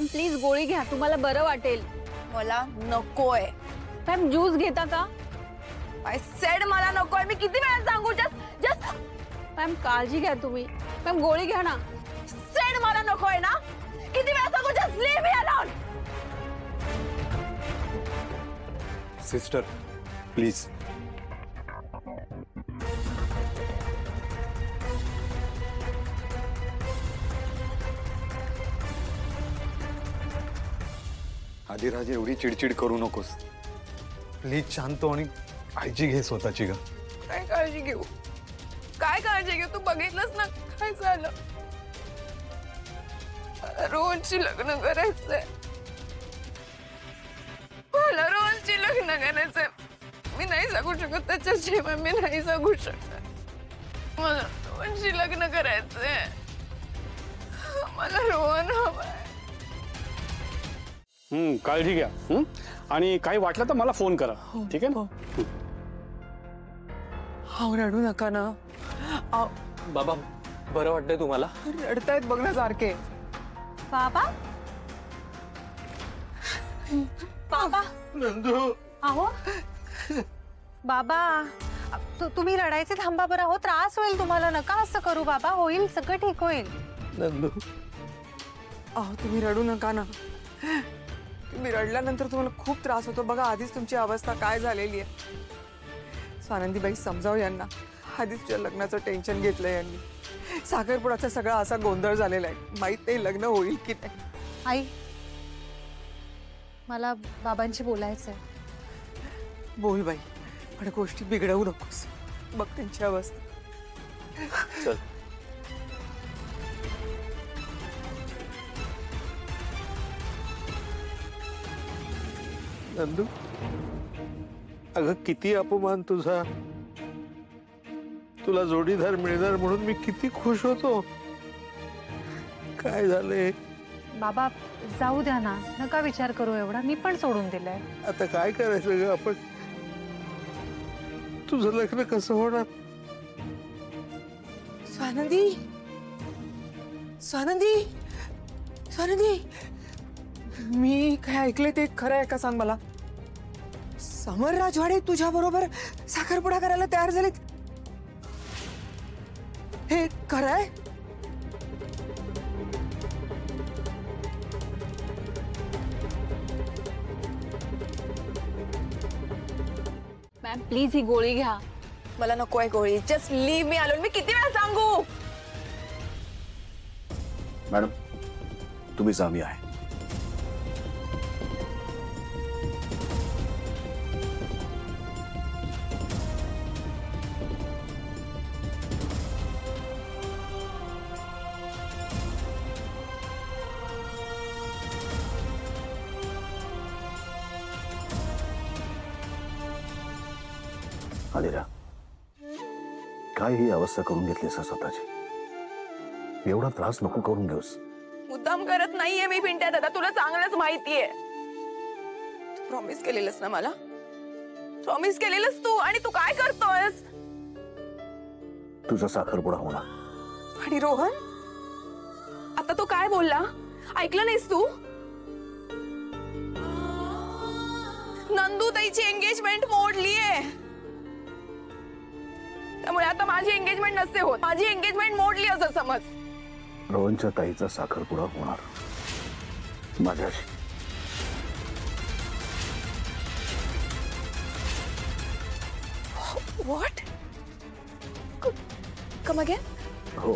Ma'am please गोळी घ्या, तुम्हाला बरं वाटेल. मला नकोय. मॅम ज्यूस घेता का? आय सेड मला नकोय. मी किती वेळा सांगू? जस्ट मॅम काळजी घ्या तुम्ही. मॅम गोळी घ्या ना. सेड मला नकोय ना. किती वेळा सांगू? Just leave me alone. Sister please. Adiraj एवढी चिडचिड करू नकोस प्लीज. शांत आणि काळजी घे स्वतःची ग. काय काळजी घेऊ? काय काळजी घेऊ? तू बघितलंस ना काय झालं. रोहनशी लग्न करायचंय. मला रोहनशी लग्न करायचंय. मी नाही सांगू शकत त्याच्याशिवाय. मी नाही सांगू शकत. मला रोहनशी लग्न करायचंय. मला रोहन हवाय. काळजी घ्या. आणि काही वाटलं तर मला फोन करा. ठीक आहे ना? हा रडू नका ना. बाबा बरं वाटतंय तुम्हाला? रडतायत बघ ना सारखे. बाबा बाबा नंदू. अहो बाबा तुम्ही रडायचे थांबा बरं. हो त्रास होईल तुम्हाला. नका असं करू बाबा. होईल सगळं ठीक होईल. नंदू अहो तुम्ही रडू नका ना. तुम्ही रडल्यानंतर तुम्हाला खूप त्रास होतो. बघा आधीच तुमची अवस्था काय झालेली आहे. स्वानंदीबाई समजाव यांना. आधीच तुझ्या लग्नाचं टेन्शन घेतलंय यांनी. साखरपुड्याचा सगळा असा गोंधळ झालेला आहे. माहित नाही लग्न होईल की नाही. आई मला बाबांशी बोलायचंय. बोल बाई पण गोष्टी बिघडवू नकोस. बघ त्यांची अवस्था. चल. नंदू अगं किती अपमान तुझा. तुला जोडीदार मिळणार म्हणून मी किती खुश होतो. काय झालंय? बाबा जाऊ द्या ना. नका विचार करू एवढा. मी पण सोडून दिलंय. आता काय करायचं ग आपण? तुझं लग्न कसं होणार? स्वानंदी स्वानंदी स्वानंदी मी काय ऐकले ते खरं आहे का सांग मला. समर राजवाडे तुझ्या बरोबर साखरपुडा करायला तयार झालेत. हे खरं आहे? मॅम प्लीज ही गोळी घ्या. मला नको आहे गोळी. Just leave me alone. मी किती वेळा सांगू? मॅडम तुम्ही जा. मी आहे. आदिरा काय ही अवस्था करून घेतलीस स्वतःची. एवढा त्रास नको करून घेऊस. मुद्दाम करत नाहीये मी पिंट्या दादा. तुला चांगलंच माहितीये. तू प्रॉमिस केलेलंस ना मला. प्रॉमिस केलेलंस तू. आणि तू काय करतोयस? तुझा साखरपुडा होणार. आणि रोहन आता तू काय बोलला? ऐकलं नाहीस तू? नंदू ताईची एंगेजमेंट मोडलीये. त्यामुळे आता माझी एंगेजमेंट नसते होत. माझी एंगेजमेंट मोडली असं समज. रोहनच्या ताईचा साखरपुडा होणार माझ्याशी. व्हॉट? Come again? हो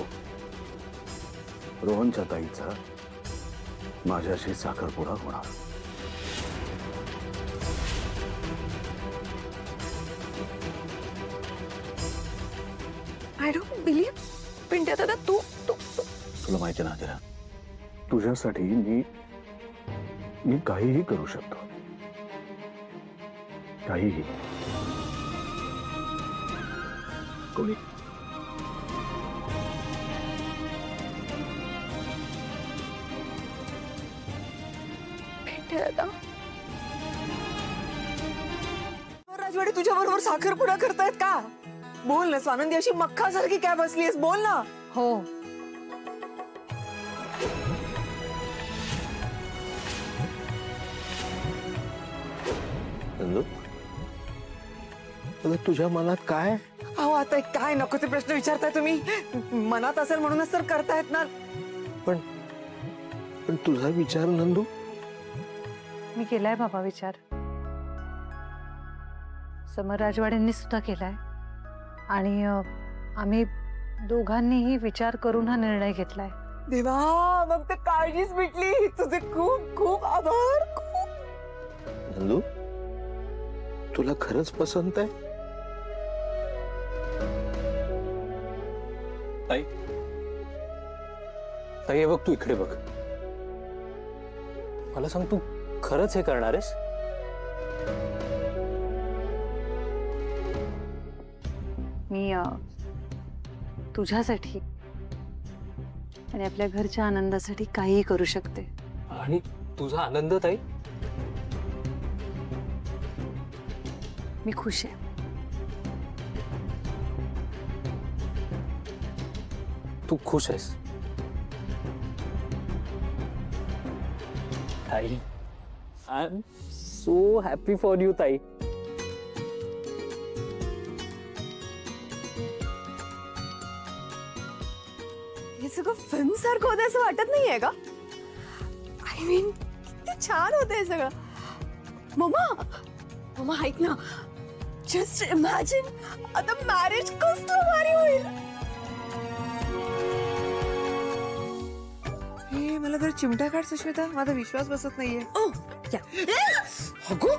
रोहनच्या ताईचा माझ्याशी साखरपुडा होणार. I don't believe. पिंट्या दादा तू तुला माहिती ना जरा तुझ्यासाठी मी काहीही करू शकतो. काहीही. कोणी पिंट्या दादा राजवाडे तुझ्या बरोबर साखरपुडा करतायत का? बोल ना स्वानंदी. अशी मक्खासारखी काय बसलीस? बोल ना. हो नंदू अगं तुझ्या मनात काय? अहो आता काय नको ते प्रश्न विचारताय तुम्ही? मनात असेल म्हणूनच तर करतायत ना. पण पण तुझा विचार नंदू. मी केलाय बाबा विचार. समर राजवाडेंनी सुद्धा केलाय आणि आम्ही दोघांनीही विचार करून हा निर्णय घेतलाय. देवा, मग ते काळजीच मिटली. तुझे खूप खूप आभार. खूप. नंदू तुला खरंच पसंत आहे? ताई ताई हे बघ, तू इकडे बघ. मला सांग, तू खरंच हे करणार आहेस? मी तुझ्यासाठी आणि आपल्या घरच्या आनंदासाठी काहीही करू शकते. आणि तुझा आनंद ताई? मी खुश आहे. तू खुश आहेस ताई? I am so happy for you ताई. हे सगळं फिल्म सारखं होतं असं वाटत नाहीये का? आय मीन किती छान होतं हे सगळं. मम्मा मम्मा ऐक ना, जस्ट इमॅजिन आता मॅरेज कसलं भारी होईल. हे मला जर चिमटा काढ सुष्मिता, माझा विश्वास बसत नाहीये. ओ या अगो